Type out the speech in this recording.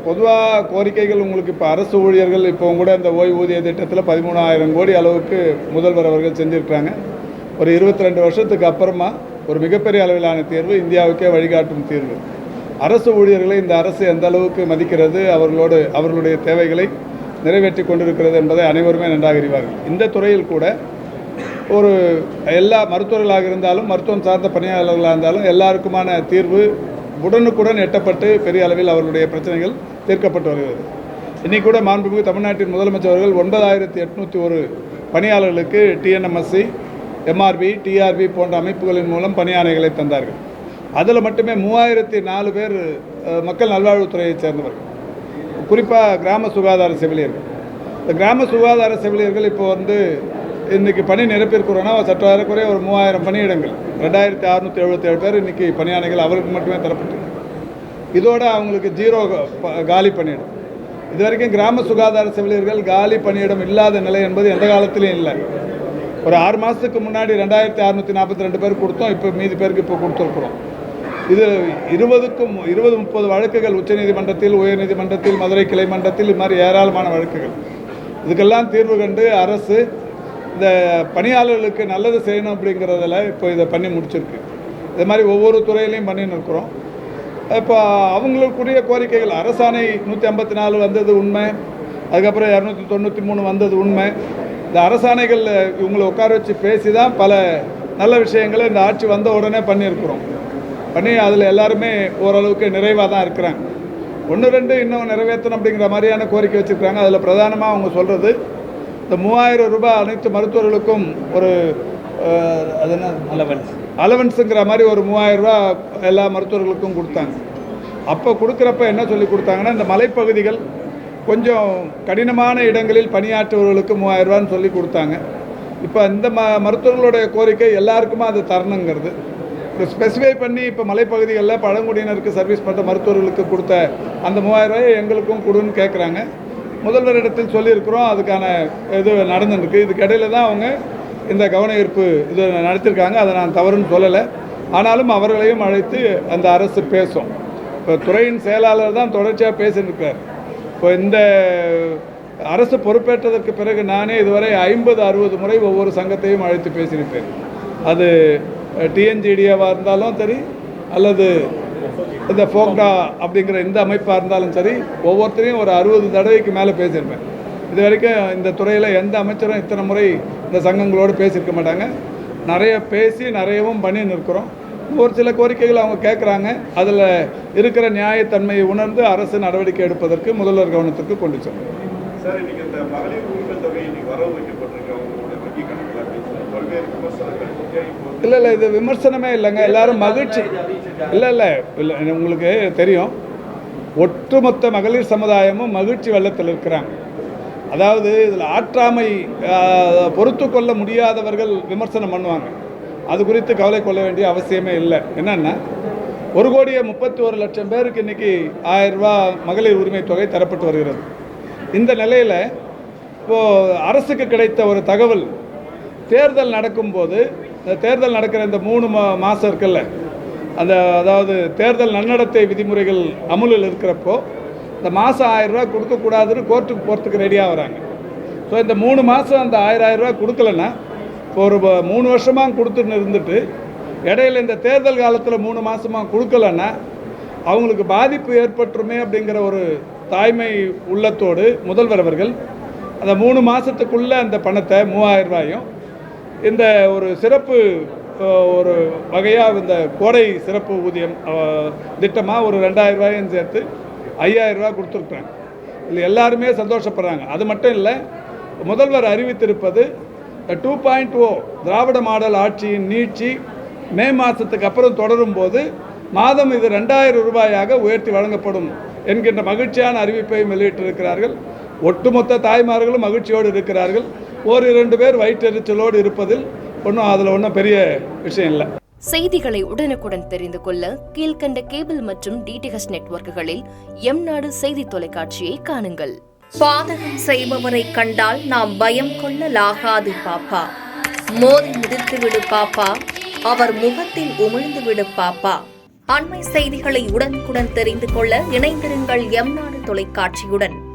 பொதுவாக கோரிக்கைகள் உங்களுக்கு இப்போ அரசு ஊழியர்கள் இப்போ கூட இந்த ஓய்வூதிய திட்டத்தில் 13,000 கோடி அளவுக்கு முதல்வர் அவர்கள் செஞ்சுருக்காங்க. ஒரு 22 வருஷத்துக்கு அப்புறமா ஒரு மிகப்பெரிய அளவிலான தீர்வு, இந்தியாவுக்கே வழிகாட்டும் தீர்வு. அரசு ஊழியர்களை இந்த அரசு எந்த அளவுக்கு மதிக்கிறது, அவர்களுடைய தேவைகளை நிறைவேற்றி கொண்டிருக்கிறது என்பதை அனைவருமே நன்றாக அறிவார்கள். இந்த துறையில் கூட ஒரு எல்லா மருத்துவர்களாக இருந்தாலும் மருத்துவம் சார்ந்த பணியாளர்களாக இருந்தாலும் எல்லாருக்குமான தீர்வு உடனுக்குடன் எட்டப்பட்டு பெரிய அளவில் அவர்களுடைய பிரச்சனைகள் தீர்க்கப்பட்டு வருகிறது. இன்றைக்கி கூட மாண்புமிகு தமிழ்நாட்டின் முதலமைச்சர் அவர்கள் 9,801 பணியாளர்களுக்கு டிஎன்எம்எஸ்சி, எம்ஆர்பி, டிஆர்பி போன்ற அமைப்புகளின் மூலம் பணியாணைகளை தந்தார்கள். அதில் மட்டுமே 3,004 பேர் மக்கள் நல்வாழ்வுத்துறையைச் சேர்ந்தவர்கள், குறிப்பாக கிராம சுகாதார செவிலியர்கள். இந்த கிராம சுகாதார செவிலியர்கள் இப்போ இன்றைக்கி பணி நிரப்பியிருக்கிறோன்னா சற்றேறக்குறைய ஒரு 3,000 பணியிடங்கள், 2,677 பேர் இன்றைக்கி பணியாணைகள் அவருக்கு மட்டுமே தரப்பட்டு, இதோட அவங்களுக்கு 0 காலி பணியிடம். இது வரைக்கும் கிராம சுகாதார செவிலியர்கள் காலி பணியிடம் இல்லாத நிலை என்பது எந்த காலத்திலையும் இல்லை. ஒரு 6 மாதத்துக்கு முன்னாடி 2,642 பேர் கொடுத்தோம், இப்போ மீதி பேருக்கு இப்போ கொடுத்துருக்குறோம். இது 20-30 வழக்குகள் உச்சநீதிமன்றத்தில், உயர்நீதிமன்றத்தில், மதுரை கிளை மன்றத்தில், இது மாதிரி ஏராளமான வழக்குகள். இதுக்கெல்லாம் தீர்வு கண்டு அரசு இந்த பணியாளர்களுக்கு நல்லது செய்யணும் அப்படிங்கிறதில் இப்போ இதை பண்ணி முடிச்சிருக்கு. இது மாதிரி ஒவ்வொரு துறையிலையும் பண்ணின்னு இருக்கிறோம். இப்போ அவங்களுக்குரிய கோரிக்கைகள், அரசாணை 154 வந்தது உண்மை, அதுக்கப்புறம் 293 வந்தது உண்மை. இந்த அரசாணைகள் இவங்களை உட்கார வச்சு பேசி தான் பல நல்ல விஷயங்களை இந்த ஆட்சி வந்த உடனே பண்ணியிருக்கிறோம். அதில் எல்லாருமே ஓரளவுக்கு நிறைவாக தான் இருக்கிறாங்க. 1-2 இன்னும் நிறைவேற்றணும் அப்படிங்கிற மாதிரியான கோரிக்கை வச்சுருக்காங்க. அதில் பிரதானமாக அவங்க சொல்கிறது, இந்த 3,000 ரூபாய் அனைத்து மருத்துவர்களுக்கும் ஒரு அது என்ன அலவன்ஸுங்கிற மாதிரி ஒரு 3,000 ரூபா எல்லா மருத்துவர்களுக்கும் கொடுத்தாங்க. அப்போ கொடுக்குறப்ப என்ன சொல்லி கொடுத்தாங்கன்னா, இந்த மலைப்பகுதிகள் கொஞ்சம் கடினமான இடங்களில் பணியாற்றுவர்களுக்கு 3,000 ரூபான்னு சொல்லி கொடுத்தாங்க. இப்போ இந்த மருத்துவர்களுடைய கோரிக்கை எல்லாருக்குமா அது தரணுங்கிறது ஒரு ஸ்பெசிஃபை பண்ணி இப்போ மலைப்பகுதிகளில் பழங்குடியினருக்கு சர்வீஸ் பண்ணுற மருத்துவர்களுக்கு கொடுத்த அந்த 3,000 ரூபாயை எங்களுக்கும் கொடுன்னு கேட்குறாங்க. முதல்வரிடத்தில் சொல்லியிருக்கிறோம், அதுக்கான இது நடந்துருக்கு. இதுக்கு இடையில தான் அவங்க இந்த கவன ஈர்ப்பு இது நடத்தியிருக்காங்க. அதை நான் தவறுன்னு சொல்லலை. ஆனாலும் அவர்களையும் அழைத்து அந்த அரசு பேசும். இப்போ துறையின் செயலாளர் தான் தொடர்ச்சியாக பேசியிருக்கார். இப்போ இந்த அரசு பொறுப்பேற்றதற்கு பிறகு நானே இதுவரை 50-60 முறை ஒவ்வொரு சங்கத்தையும் அழைத்து பேசியிருப்பேன். அது டிஎன்ஜிடிஏவாக இருந்தாலும் சரி, அல்லது இந்த ஃபோக்டா அப்படிங்கிற இந்த அமைப்பாக இருந்தாலும் சரி, ஒவ்வொருத்தரையும் ஒரு 60 தடவைக்கு மேலே பேசியிருப்பேன். இது வரைக்கும் இந்த துறையில் எந்த அமைச்சரும் இத்தனை முறை இந்த சங்கங்களோடு பேசியிருக்க மாட்டாங்க. நிறைய பேசி நிறையவும் பண்ணி நிற்கிறோம். ஒரு சில கோரிக்கைகள் அவங்க கேட்குறாங்க. அதில் இருக்கிற நியாயத்தன்மையை உணர்ந்து அரசு நடவடிக்கை எடுப்பதற்கு முதல்வர் கவனத்திற்கு கொண்டு செல்லும். சார், இன்னைக்கு இந்த மகளிர் உரிமை தொகை இன்னைக்கு வரவு வைக்கப்பட்டிருக்கு, அவங்களுடைய வங்கி கணக்கில் பல்வேறு விமர்சனங்கள். இல்லை இது விமர்சனமே இல்லைங்க, எல்லாரும் மகிழ்ச்சி. இல்லை உங்களுக்கு தெரியும், ஒட்டுமொத்த மகளிர் சமுதாயமும் மகிழ்ச்சி வெள்ளத்தில் இருக்கிறாங்க. அதாவது இதில் ஆற்றாமை பொறுத்து கொள்ள முடியாதவர்கள் விமர்சனம் பண்ணுவாங்க. அது குறித்து கவலை கொள்ள வேண்டிய அவசியமே இல்லை. என்னென்னா, 1,31,00,000 பேருக்கு இன்றைக்கி 1000 ரூபா மகளிர் உரிமை தொகை தரப்பட்டு வருகிறது. இந்த நிலையில் இப்போது அரசுக்கு கிடைத்த ஒரு தகவல், தேர்தல் நடக்கும்போது, தேர்தல் நடக்கிற இந்த 3 மாதம் இருக்குல்ல, அதாவது தேர்தல் நன்னடத்தை விதிமுறைகள் அமுலில் இருக்கிறப்போ இந்த மாதம் 1000 ரூபா கொடுக்கக்கூடாதுன்னு கோர்ட்டுக்கு போகிறதுக்கு ரெடியாக வராங்க. ஸோ இந்த 3 மாதம் அந்த 1000 ரூபா கொடுக்கலன்னா, இப்போ ஒரு 3 வருஷமாக கொடுத்துன்னு இருந்துட்டு இடையில இந்த தேர்தல் காலத்தில் 3 மாதமாக கொடுக்கலன்னா அவங்களுக்கு பாதிப்பு ஏற்பட்டுருமே அப்படிங்கிற ஒரு தாய்மை உள்ளத்தோடு முதல்வர் அவர்கள் அந்த 3 மாதத்துக்குள்ளே அந்த பணத்தை 3000 ரூபாயும் இந்த ஒரு சிறப்பு ஒரு வகையாக இந்த கோடை சிறப்பு ஊதியம் திட்டமாக ஒரு 2000 ரூபாயும் சேர்த்து 5000 ரூபா கொடுத்துருக்குறாங்க. இதில் எல்லாருமே சந்தோஷப்படுறாங்க. அது மட்டும் இல்லை, முதல்வர் அறிவித்திருப்பது 2.0 திராவிட மாடல் ஆட்சியின் நீட்சி மே மாதத்துக்கு அப்புறம் தொடரும் போது மாதம் இது 2000 ரூபாயாக உயர்த்தி வழங்கப்படும் என்கின்ற மகிழ்ச்சியான அறிவிப்பையும் வெளியிட்டிருக்கிறார்கள். ஒட்டுமொத்த தாய்மார்களும் மகிழ்ச்சியோடு இருக்கிறார்கள். 1-2 பேர் வயிற்றெரிச்சலோடு இருப்பதில் அதில் ஒன்றும் பெரிய விஷயம் இல்லை. செய்திகளை உடனுக்குடன் தெரிந்து கொள்ள கீழ்கண்ட கேபிள் மற்றும் டிடிஹெச் நெட்வொர்க்குகளில் எம்நாடு செய்தி தொலைக்காட்சியை காணுங்கள். பாதகம் செய்பவரை கண்டால் நாம் பயம் கொள்ளலாகாது பாப்பா. மோதி மிதித்து விடு பாப்பா, அவர் முகத்தில் உமிழ்ந்து விடு பாப்பா. அண்மை செய்திகளை உடனுக்குடன் தெரிந்து கொள்ள இணைந்திருங்கள் எம் நாடு தொலைக்காட்சியுடன்.